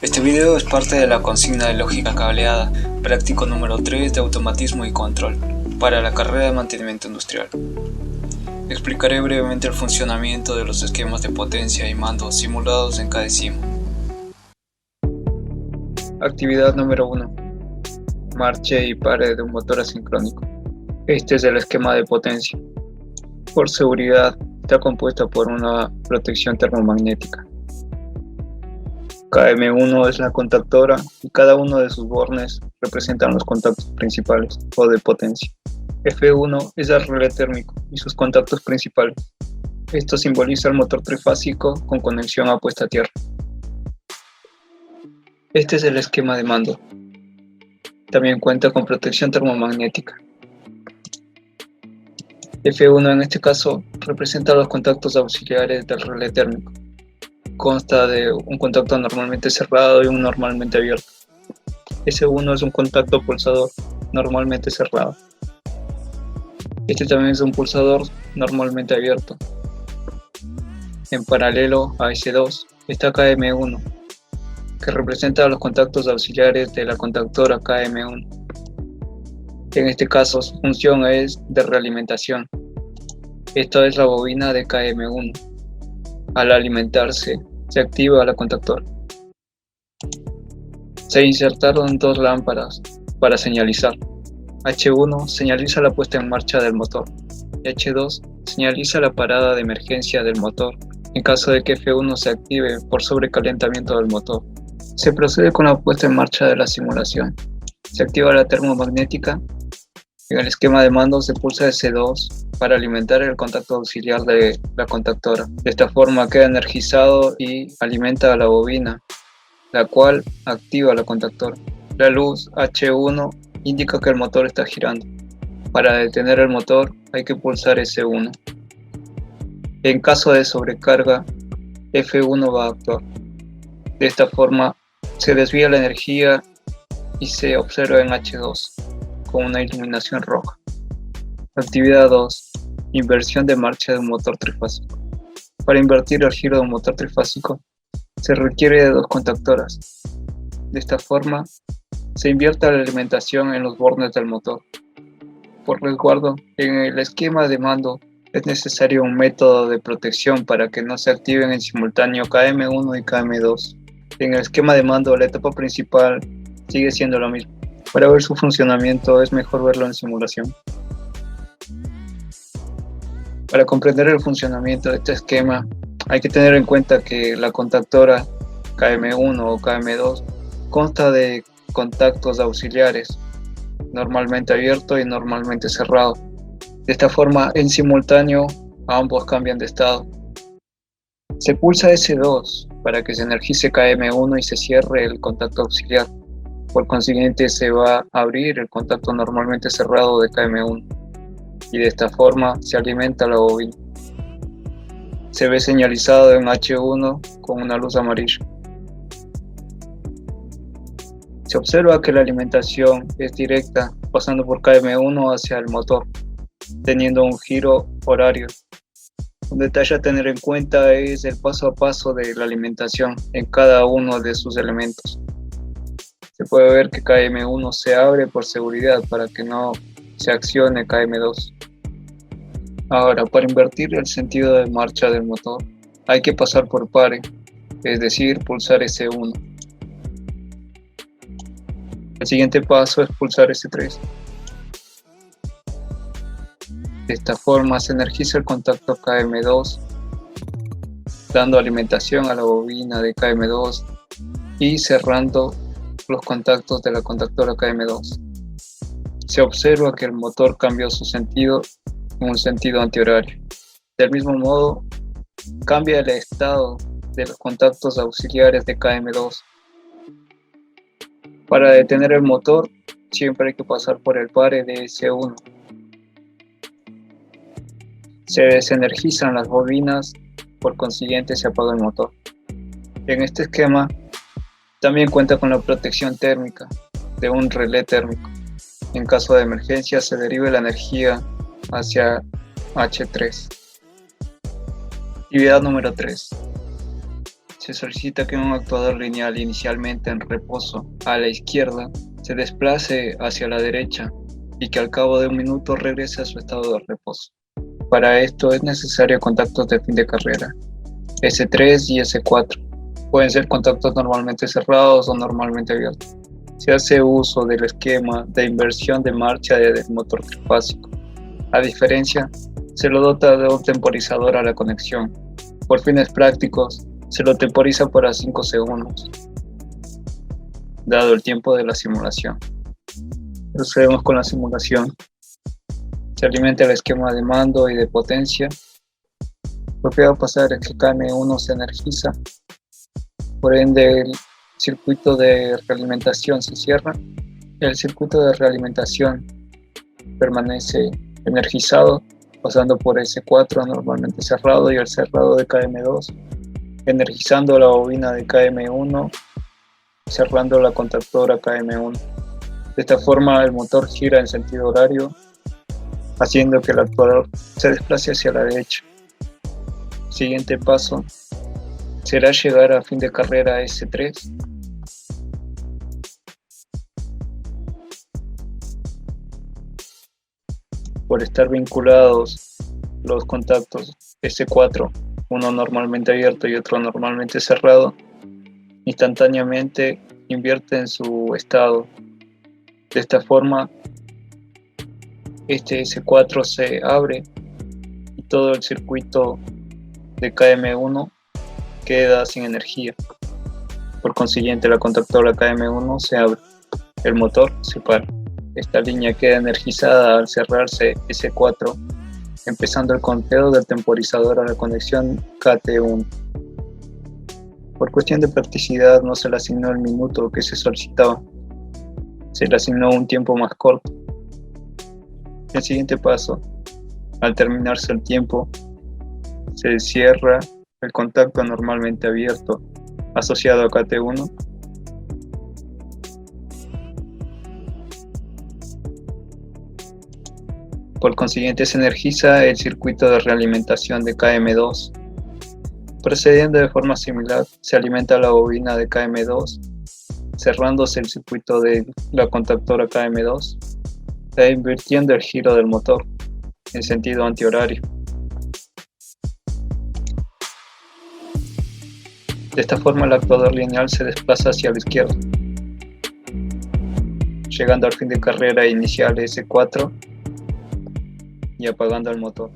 Este video es parte de la consigna de lógica cableada, práctico número 3 de automatismo y control, para la carrera de mantenimiento industrial. Explicaré brevemente el funcionamiento de los esquemas de potencia y mando simulados en KDE. Actividad número 1. Marche y pare de un motor asincrónico. Este es el esquema de potencia. Por seguridad, está compuesto por una protección termomagnética. KM1 es la contactora y cada uno de sus bornes representan los contactos principales o de potencia. F1 es el relé térmico y sus contactos principales. Esto simboliza el motor trifásico con conexión a puesta a tierra. Este es el esquema de mando. También cuenta con protección termomagnética. F1 en este caso representa los contactos auxiliares del relé térmico. Consta de un contacto normalmente cerrado y un normalmente abierto. S1 es un contacto pulsador normalmente cerrado. Este también es un pulsador normalmente abierto. En paralelo a S2 está KM1, que representa los contactos auxiliares de la contactora KM1. En este caso su función es de realimentación. Esta es la bobina de KM1. Al alimentarse, se activa la contactora. Se insertaron dos lámparas para señalizar. H1 señaliza la puesta en marcha del motor y H2 señaliza la parada de emergencia del motor en caso de que F1 se active por sobrecalentamiento del motor. Se procede con la puesta en marcha de la simulación. Se activa la termomagnética. En el esquema de mando se pulsa S2 para alimentar el contacto auxiliar de la contactora. De esta forma queda energizado y alimenta a la bobina, la cual activa la contactora. La luz H1 indica que el motor está girando. Para detener el motor hay que pulsar S1. En caso de sobrecarga, F1 va a actuar. De esta forma se desvía la energía y se observa en H2 con una iluminación roja. Actividad 2. Inversión de marcha de un motor trifásico. Para invertir el giro de un motor trifásico se requiere de dos contactoras. De esta forma se invierte la alimentación en los bornes del motor. Por resguardo, en el esquema de mando es necesario un método de protección para que no se activen en simultáneo KM1 y KM2. En el esquema de mando la etapa principal sigue siendo lo mismo. Para ver su funcionamiento es mejor verlo en simulación. Para comprender el funcionamiento de este esquema hay que tener en cuenta que la contactora KM1 o KM2 consta de contactos auxiliares, normalmente abierto y normalmente cerrado. De esta forma, en simultáneo, ambos cambian de estado. Se pulsa S2 para que se energice KM1 y se cierre el contacto auxiliar. Por consiguiente, se va a abrir el contacto normalmente cerrado de KM1 y de esta forma se alimenta la bobina. Se ve señalizado en H1 con una luz amarilla. Se observa que la alimentación es directa pasando por KM1 hacia el motor, teniendo un giro horario. Un detalle a tener en cuenta es el paso a paso de la alimentación en cada uno de sus elementos. Se puede ver que KM1 se abre por seguridad para que no se accione KM2. Ahora, para invertir el sentido de marcha del motor, hay que pasar por pare, es decir, pulsar S1. El siguiente paso es pulsar S3. De esta forma se energiza el contacto KM2, dando alimentación a la bobina de KM2 y cerrando los contactos de la contactora KM2. Se observa que el motor cambió su sentido en un sentido antihorario. Del mismo modo, cambia el estado de los contactos auxiliares de KM2. Para detener el motor, siempre hay que pasar por el pare de S1. Se desenergizan las bobinas, por consiguiente se apaga el motor. En este esquema también cuenta con la protección térmica de un relé térmico. En caso de emergencia se deriva la energía hacia H3. Actividad número 3. Se solicita que un actuador lineal inicialmente en reposo a la izquierda se desplace hacia la derecha y que al cabo de un minuto regrese a su estado de reposo. Para esto es necesario contactos de fin de carrera, S3 y S4. Pueden ser contactos normalmente cerrados o normalmente abiertos. Se hace uso del esquema de inversión de marcha del motor trifásico. A diferencia, se lo dota de un temporizador a la conexión. Por fines prácticos, se lo temporiza por 5 segundos, dado el tiempo de la simulación. Procedemos con la simulación. Se alimenta el esquema de mando y de potencia. Lo que va a pasar es que KM1 se energiza, por ende el circuito de realimentación se cierra. El circuito de realimentación permanece energizado, pasando por S4 normalmente cerrado y el cerrado de KM2, energizando la bobina de KM1, cerrando la contactora KM1. De esta forma el motor gira en sentido horario, haciendo que el actuador se desplace hacia la derecha. Siguiente paso será llegar a fin de carrera S3. Por estar vinculados los contactos S4, uno normalmente abierto y otro normalmente cerrado, instantáneamente invierten su estado. De esta forma, este S4 se abre y todo el circuito de KM1 queda sin energía. Por consiguiente, la contactora KM1 se abre, el motor se para. Esta línea queda energizada al cerrarse S4, empezando el conteo del temporizador a la conexión KT1. Por cuestión de practicidad no se le asignó el minuto que se solicitaba, se le asignó un tiempo más corto. El siguiente paso, al terminarse el tiempo, se cierra el contacto normalmente abierto asociado a KT1. Por consiguiente se energiza el circuito de realimentación de KM2. Procediendo de forma similar, se alimenta la bobina de KM2, cerrándose el circuito de la contactora KM2 e invirtiendo el giro del motor en sentido antihorario. De esta forma el actuador lineal se desplaza hacia la izquierda, llegando al fin de carrera inicial S4 y apagando el motor.